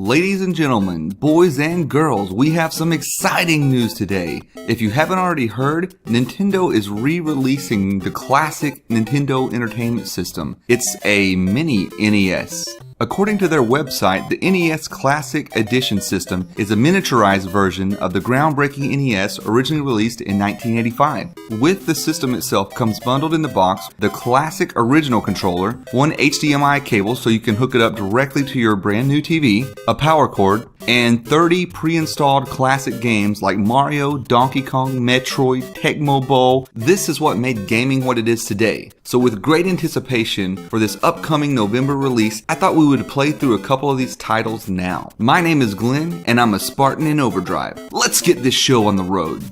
Ladies and gentlemen, boys and girls, we have some exciting news today. If you haven't already heard, Nintendo is re-releasing the classic Nintendo Entertainment System. It's a mini NES. According to their website, the NES Classic Edition system is a miniaturized version of the groundbreaking NES originally released in 1985. With the system itself comes bundled in the box the classic original controller, one HDMI cable so you can hook it up directly to your brand new TV, a power cord, and 30 pre-installed classic games like Mario, Donkey Kong, Metroid, Tecmo Bowl. This is what made gaming what it is today. So with great anticipation for this upcoming November release, I thought we would play through a couple of these titles now. My name is Glenn, and I'm a Spartan in Overdrive. Let's get this show on the road.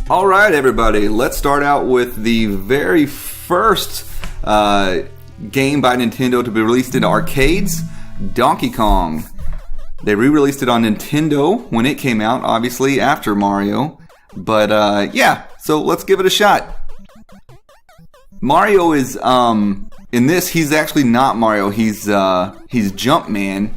Alright everybody, let's start out with the very first game by Nintendo to be released in arcades, Donkey Kong. They re-released it on Nintendo when it came out, obviously after Mario. But yeah, so let's give it a shot. Mario is in this, he's actually not Mario. He's Jumpman.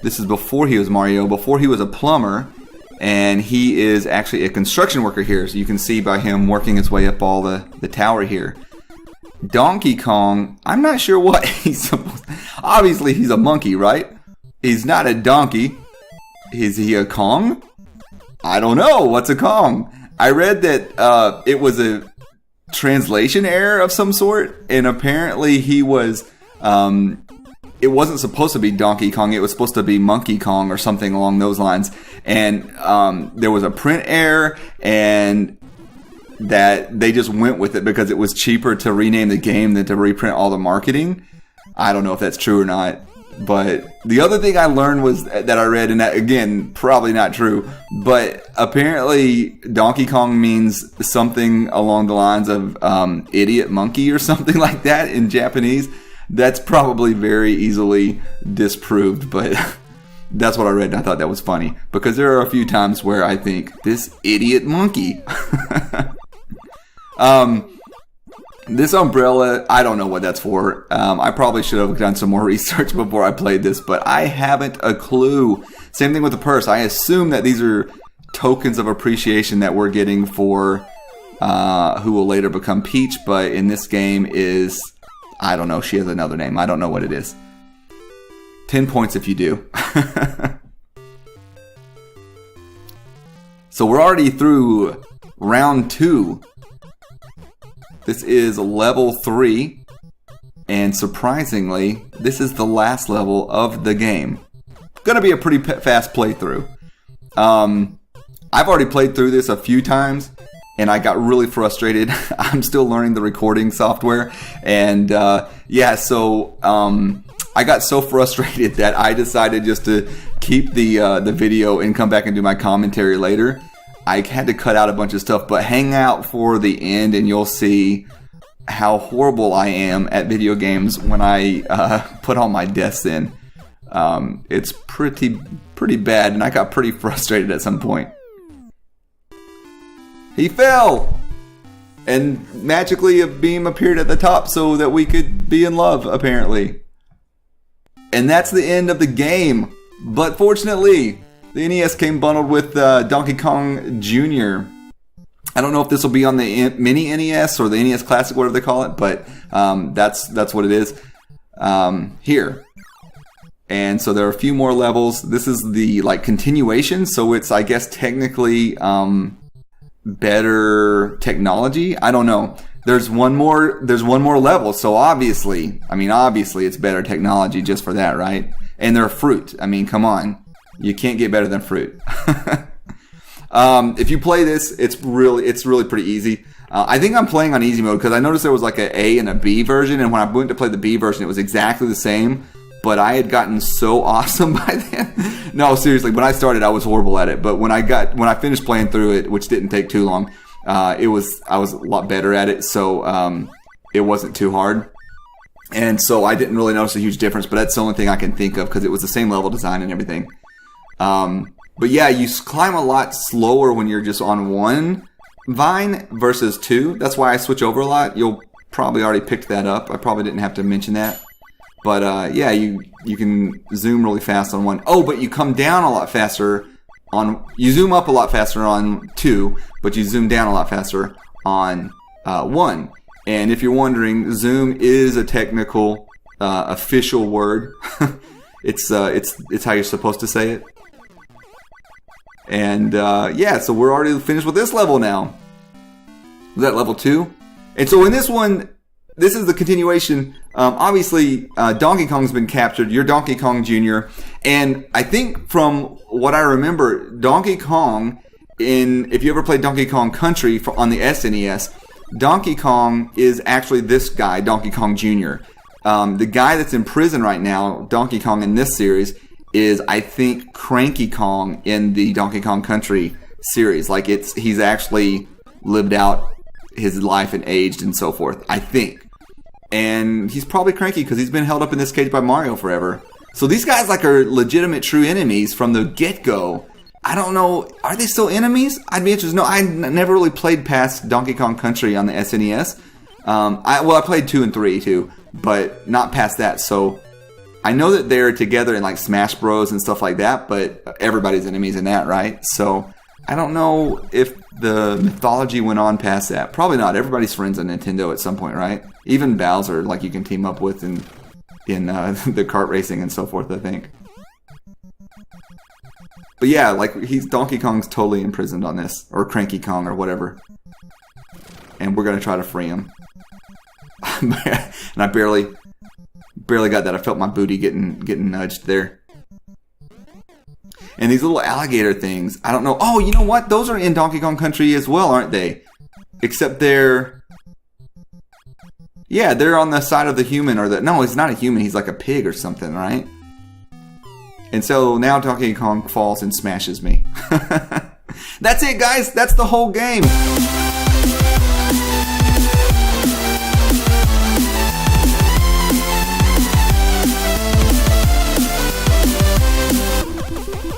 This is before he was Mario, before he was a plumber, and he is actually a construction worker here. So you can see by him working his way up all the tower here. Donkey Kong, I'm not sure what he's supposed to. Obviously he's a monkey, right? He's not a donkey. Is he a Kong? I don't know. What's a Kong? I read that it was a translation error of some sort, and apparently he was it wasn't supposed to be Donkey Kong, it was supposed to be Monkey Kong or something along those lines, and there was a print error, and that they just went with it because it was cheaper to rename the game than to reprint all the marketing. I don't know if that's true or not. But the other thing I learned was that I read, and that, again, probably not true, but apparently Donkey Kong means something along the lines of idiot monkey or something like that in Japanese. That's probably very easily disproved, but that's what I read, and I thought that was funny. Because there are a few times where I think, this idiot monkey. This umbrella, I don't know what that's for. I probably should have done some more research before I played this, but I haven't a clue. Same thing with the purse. I assume that these are tokens of appreciation that we're getting for who will later become Peach, but in this game is, I don't know, she has another name. I don't know what it is. 10 points if you do. So we're already through round 2. This is level 3, and surprisingly, this is the last level of the game. Gonna be a pretty fast playthrough. I've already played through this a few times, and I got really frustrated. I'm still learning the recording software, and yeah, so I got so frustrated that I decided just to keep the video and come back and do my commentary later. I had to cut out a bunch of stuff, but hang out for the end and you'll see how horrible I am at video games when I put all my deaths in. It's pretty bad, and I got pretty frustrated at some point. He fell! And magically a beam appeared at the top so that we could be in love, apparently. And that's the end of the game. But fortunately, the NES came bundled with Donkey Kong Jr. I don't know if this will be on the mini NES or the NES Classic, whatever they call it, but that's what it is here. And so there are a few more levels. This is the continuation, so it's, I guess, technically better technology. I don't know. There's one more level, so obviously it's better technology just for that, right? And they're fruit. I mean, come on. You can't get better than fruit. If you play this, it's really pretty easy. I think I'm playing on easy mode because I noticed there was like an A and a B version, and when I went to play the B version, it was exactly the same. But I had gotten so awesome by then. No, seriously, when I started, I was horrible at it. But when I finished playing through it, which didn't take too long, I was a lot better at it. So it wasn't too hard. And so I didn't really notice a huge difference, but that's the only thing I can think of because it was the same level design and everything. But yeah, you climb a lot slower when you're just on one vine versus two. That's why I switch over a lot. You'll probably already picked that up. I probably didn't have to mention that. But yeah, you can zoom really fast on 1. Oh, but you come down a lot faster on... You zoom up a lot faster on 2, but you zoom down a lot faster on 1. And if you're wondering, zoom is a technical, official word. It's how you're supposed to say it. And yeah, so we're already finished with this level now. Was that level 2? And so in this one, this is the continuation. Obviously, Donkey Kong's been captured. You're Donkey Kong Jr. And I think from what I remember, Donkey Kong, if you ever played Donkey Kong Country on the SNES, Donkey Kong is actually this guy, Donkey Kong Jr. The guy that's in prison right now, Donkey Kong in this series, is I think Cranky Kong in the Donkey Kong Country series. Like he's actually lived out his life and aged and so forth, I think. And he's probably cranky because he's been held up in this cage by Mario forever. So these guys like are legitimate true enemies from the get-go. I don't know, are they still enemies? I'd be interested. No, I never really played past Donkey Kong Country on the SNES. I played 2 and 3 too, but not past that. So I know that they're together in like Smash Bros and stuff like that, but everybody's enemies in that, right? So I don't know if the mythology went on past that. Probably not. Everybody's friends on Nintendo at some point, right? Even Bowser, like you can team up with in the kart racing and so forth, I think. But yeah, like Donkey Kong's totally imprisoned on this, or Cranky Kong, or whatever. And we're gonna try to free him. And I barely got that. I felt my booty getting nudged there. And these little alligator things, I don't know. Oh, you know what? Those are in Donkey Kong Country as well, aren't they? Except they're on the side of the human, no, he's not a human. He's like a pig or something, right? And so now Donkey Kong falls and smashes me. That's it, guys. That's the whole game.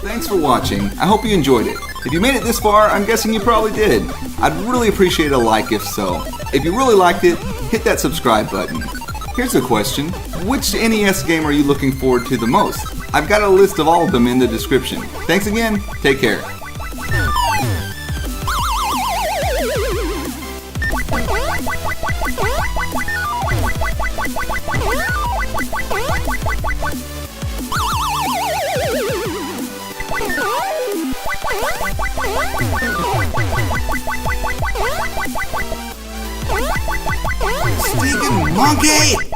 Thanks for watching. I hope you enjoyed it. If you made it this far, I'm guessing you probably did. I'd really appreciate a like if so. If you really liked it, hit that subscribe button. Here's a question. Which NES game are you looking forward to the most? I've got a list of all of them in the description. Thanks again. Take care. Stinking monkey!